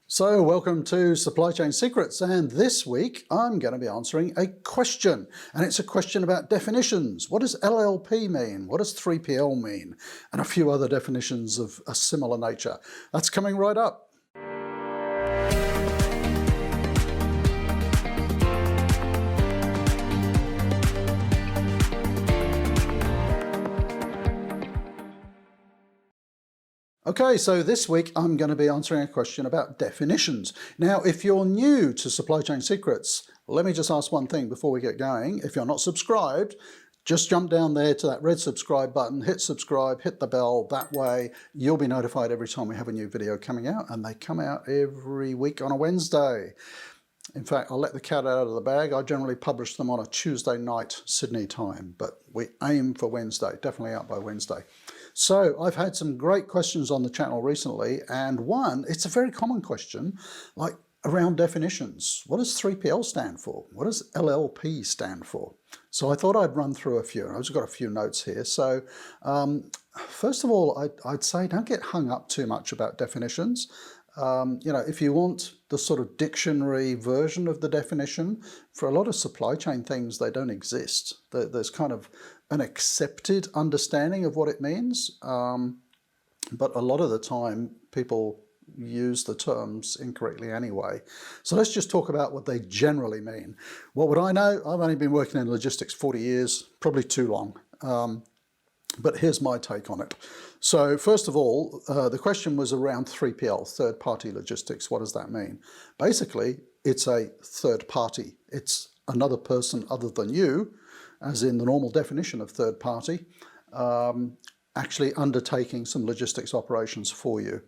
So welcome to Supply Chain Secrets, and this week I'm going to be answering a question, and it's a question about definitions. What does LLP mean? What does 3PL mean? And a few other definitions of a similar nature. That's coming right up. Okay, so this week I'm going to be answering a question about definitions. Now, if you're new to Supply Chain Secrets, let me just ask one thing before we get going. If you're not subscribed, just jump down there to that red subscribe button, hit subscribe, hit the bell. That way you'll be notified every time we have a new video coming out, and they come out every week on a Wednesday. In fact, I'll let the cat out of the bag. I generally publish them on a Tuesday night Sydney time, but we aim for Wednesday, definitely out by Wednesday. So I've had some great questions on the channel recently, and one, it's a very common question, like around definitions. What does 3PL stand for? What does LLP stand for? So I thought I'd run through a few, and I've just got a few notes here. So first of all, I'd say don't get hung up too much about definitions. If you want the sort of dictionary version of the definition, for a lot of supply chain things, they don't exist. There's kind of an accepted understanding of what it means, but a lot of the time people use the terms incorrectly anyway. So let's just talk about what they generally mean. What would I know? I've only been working in logistics 40 years, probably too long. But here's my take on it. So first of all, the question was around 3PL, third-party logistics. What does that mean? Basically, it's a third party. It's another person other than you, as in the normal definition of third party, actually undertaking some logistics operations for you.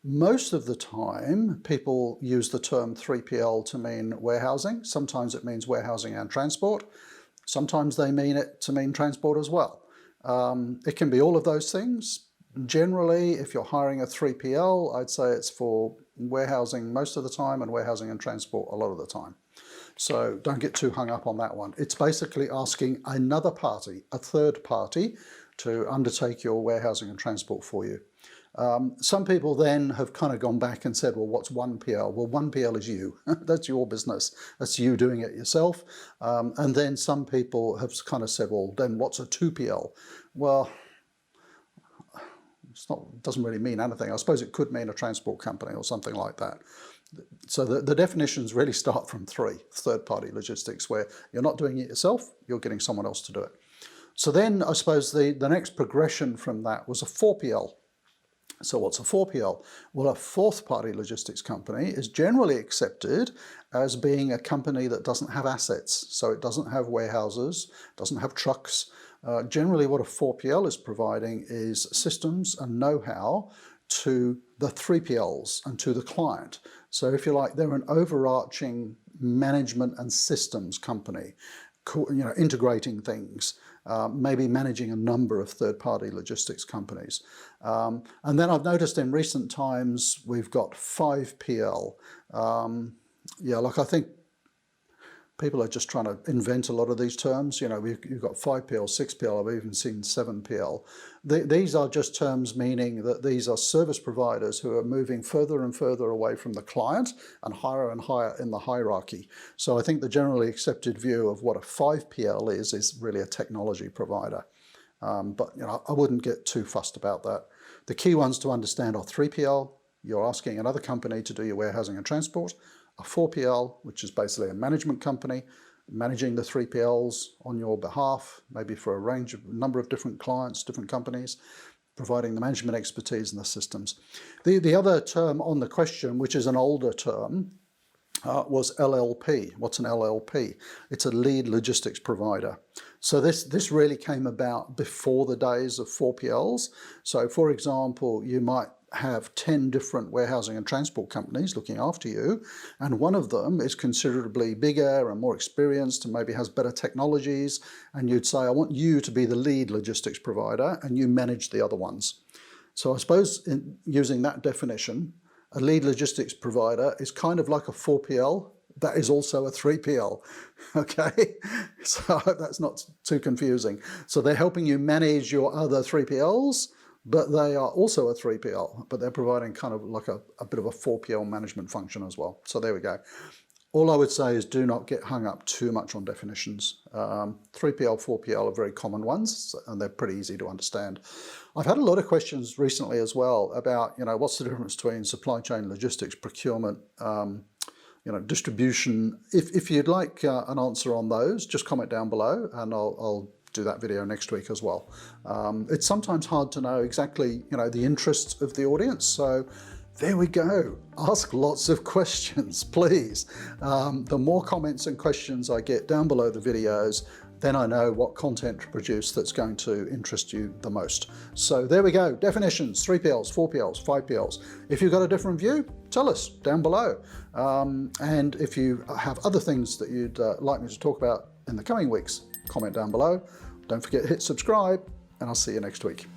Most of the time, people use the term 3PL to mean warehousing. Sometimes it means warehousing and transport. Sometimes they mean it to mean transport as well. It can be all of those things. Generally, if you're hiring a 3PL, I'd say it's for warehousing most of the time and warehousing and transport a lot of the time. So don't get too hung up on that one. It's basically asking another party, a third party, to undertake your warehousing and transport for you. Some people then have kind of gone back and said, well, what's 1PL? Well, 1PL is you. That's your business. That's you doing it yourself. And then some people have kind of said, well, then what's a 2PL? Well, it doesn't really mean anything. I suppose it could mean a transport company or something like that. So the definitions really start from 3, third-party logistics, where you're not doing it yourself, you're getting someone else to do it. So then I suppose the next progression from that was a 4PL. So what's a 4PL? Well, a fourth-party logistics company is generally accepted as being a company that doesn't have assets. So it doesn't have warehouses, doesn't have trucks. Generally what a 4PL is providing is systems and know-how to the 3PLs and to the client. So if you like, they're an overarching management and systems company, integrating things, maybe managing a number of third-party logistics companies. And then I've noticed in recent times we've got 5PL. I think people are just trying to invent a lot of these terms. You've got 5PL, 6PL, I've even seen 7PL. These are just terms meaning that these are service providers who are moving further and further away from the client and higher in the hierarchy. So I think the generally accepted view of what a 5PL is really a technology provider. But I wouldn't get too fussed about that. The key ones to understand are 3PL, you're asking another company to do your warehousing and transport. A 4PL, which is basically a management company, managing the 3PLs on your behalf, maybe for a number of different clients, different companies, providing the management expertise and the systems. The other term on the question, which is an older term, was LLP. What's an LLP? It's a lead logistics provider. So this really came about before the days of 4PLs. So for example, you might have 10 different warehousing and transport companies looking after you, and one of them is considerably bigger and more experienced and maybe has better technologies, and you'd say, I want you to be the lead logistics provider and you manage the other ones. So I suppose using that definition, a lead logistics provider is kind of like a 4PL that is also a 3PL, okay? So I hope that's not too confusing. So they're helping you manage your other 3PLs, but they are also a 3PL, but they're providing kind of like a bit of a 4PL management function as well. So there we go. All I would say is do not get hung up too much on definitions. 3PL, 4PL are very common ones, and they're pretty easy to understand. I've had a lot of questions recently as well about, what's the difference between supply chain, logistics, procurement, distribution. If you'd like an answer on those, just comment down below, and I'll do that video next week as well. It's sometimes hard to know exactly, the interests of the audience, so there we go. Ask lots of questions, please. The more comments and questions I get down below the videos, then I know what content to produce that's going to interest you the most. So there we go. Definitions, 3PLs, 4PLs, 5PLs. If you've got a different view, tell us down below. And if you have other things that you'd like me to talk about in the coming weeks, comment down below. Don't forget to hit subscribe, and I'll see you next week.